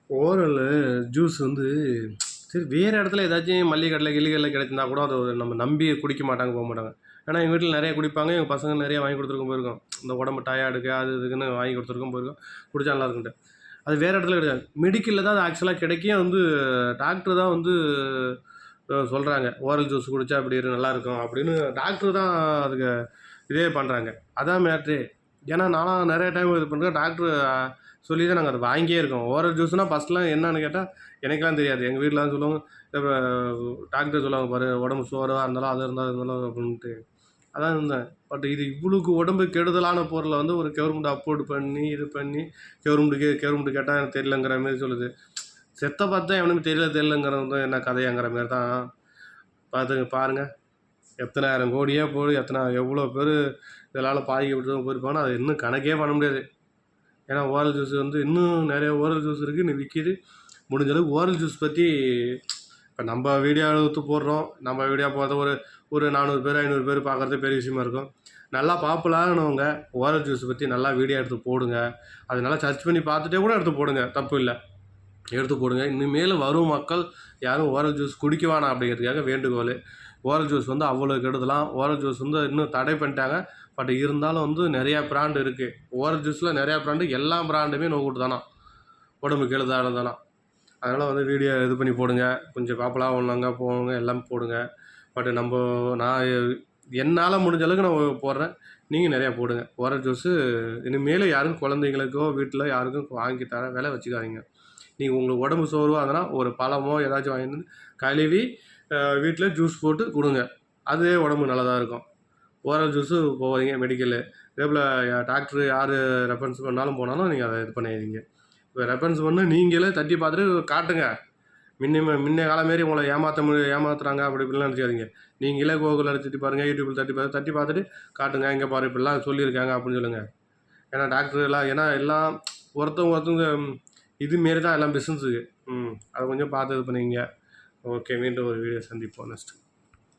Oral juice வந்து சரி வேறு இடத்துல ஏதாச்சும் மல்லிகை கடையில் கிளிகளில் கிடைச்சிருந்தா கூட அதை நம்ம நம்பி குடிக்க மாட்டாங்க போக மாட்டாங்க. ஏன்னா எங்கள் வீட்டில் நிறைய குடிப்பாங்க, எங்கள் பசங்க நிறைய வாங்கி கொடுத்துருக்கும் போயிருக்கோம். இந்த உடம்பு டயர்டுக்கு அது இதுக்குன்னு வாங்கி கொடுத்துருக்கும் போயிருக்கோம், குடிச்சா நல்லா இருக்குன்ட்டு. அது வேறு இடத்துல கிடையாது, மெடிக்கலில் தான் அது ஆக்சுவலாக கிடைக்கும். வந்து டாக்டர் தான் வந்து சொல்கிறாங்க ஓரல் ஜூஸ் குடித்தா அப்படி நல்லாயிருக்கும் அப்படின்னு டாக்டர் தான் அதுக்கு இதே பண்ணுறாங்க. அதான் மேட்ரு. ஏன்னா நானும் நிறைய டைம் இது பண்ணுறேன், டாக்டர் சொல்லி தான் நாங்கள் அதை வாங்கியே இருக்கோம். ஓரல் ஜூஸ்னால் ஃபஸ்ட்லாம் என்னன்னு கேட்டால் எனக்கெலாம் தெரியாது. எங்கள் வீட்டில் தான் சொல்லுவாங்க, இப்போ டாக்டர் சொல்லுவாங்க பாரு, உடம்பு சோர்வாக இருந்தாலும் அது இருந்தாலும் அப்படின்ட்டு அதான் இருந்தேன். பட் இது இவ்வளோக்கு உடம்பு கெடுதலான பொருளை வந்து ஒரு கவர்மெண்ட் அப்லோடு பண்ணி இது பண்ணி கவர்மெண்ட்டு கேட்டால் எனக்கு தெரியலங்கிற மாரி சொல்லுது. செத்த பார்த்தா எவனுமே தெரியலங்கிறது தான் என்ன கதையாங்கிற மாரி தான். பாருங்கள் எத்தனை ஆயிரம் கோடியே போய் எவ்வளோ பேர் இதனால் பாதிக்கப்பட்டு போயிருப்பாங்கன்னா அது இன்னும் கணக்கே பண்ண முடியாது. ஏன்னா ஓரல் ஜூஸ் வந்து இன்னும் நிறைய ஓரல் ஜூஸ் இருக்குது, இன்னும் விற்கிது. முடிஞ்ச அளவுக்கு ஓரல் ஜூஸ் பற்றி இப்போ நம்ம வீடியோ எடுத்து போடுறோம், நம்ம வீடியோ போகிறத ஒரு 400 பேர் 500 பேர் பார்க்குறது பெரிய விஷயமா இருக்கும். நல்லா பாப்புலரானவங்க ஓரல் ஜூஸ் பற்றி நல்லா வீடியோ எடுத்து போடுங்க. அது நல்லா சர்ச் பண்ணி பார்த்துட்டே கூட எடுத்து போடுங்க, தப்பு இல்லை, எடுத்து போடுங்க. இனிமேல் வரும் மக்கள் யாரும் ஓரல் ஜூஸ் குடிக்க வேணாம் அப்படிங்கிறதுக்காக வேண்டுகோள். ஓரல் ஜூஸ் வந்து அவ்வளோ கெடுதலாம். ஓரல் ஜூஸ் வந்து இன்னும் தடை பண்ணிட்டாங்க. பட் இருந்தாலும் வந்து நிறையா பிராண்டு இருக்குது. ஓரல் ஜூஸில் நிறையா பிராண்டு, எல்லா பிராண்டுமே நோக்கிட்டு தானா உடம்பு கெடுதானதானா. அதனால் வந்து வீடியோ இது பண்ணி போடுங்க, கொஞ்சம் பாப்பலாக ஒன்றாங்க போங்க எல்லாம் போடுங்க. பட் நான் என்னால் முடிஞ்ச அளவுக்கு நான் போடுறேன், நீங்கள் நிறையா போடுங்க. ஓரல் ஜூஸு இனிமேல் யாருக்கும் குழந்தைங்களுக்கோ வீட்டில் யாருக்கும் வாங்கி தர விலை வச்சுக்காதீங்க. நீங்கள் உங்களுக்கு உடம்பு சோர்வாக இருந்தனா ஒரு பழமோ ஏதாச்சும் வாங்கி வந்து கழுவி வீட்டில் ஜூஸ் போட்டு கொடுங்க, அதுவே உடம்பு நல்லதாக இருக்கும். ஓரல் ஜூஸு போகாதீங்க மெடிக்கலு. இதேபோல் டாக்டரு யார் ரெஃபரன்ஸ் பண்ணாலும் போனாலும் நீங்கள் அதை இது பண்ணிடுறீங்க. இப்போ ரெஃபரன்ஸ் பண்ணி நீங்களே தட்டி பார்த்துட்டு காட்டுங்க. முன்ன காலம் மாரி உங்களை ஏமாத்துறாங்க அப்படி இப்படிலாம் நினச்சிக்காதீங்க. நீங்களே கூகுளில் தட்டி பாருங்கள், யூடியூப்பில் தட்டி பார்த்துட்டு காட்டுங்க, இங்கே பாரு இப்படிலாம் சொல்லியிருக்காங்க அப்படின்னு சொல்லுங்கள். ஏன்னா டாக்டர்லாம் எல்லாம் ஒருத்தவங்க இதுமாரி தான் எல்லாம் பிஸ்னஸுக்கு. அதை கொஞ்சம் பார்த்து இது பண்ணிங்க. ஓகே, மீண்டும் ஒரு வீடியோ சந்திப்போம் நெக்ஸ்ட்டு.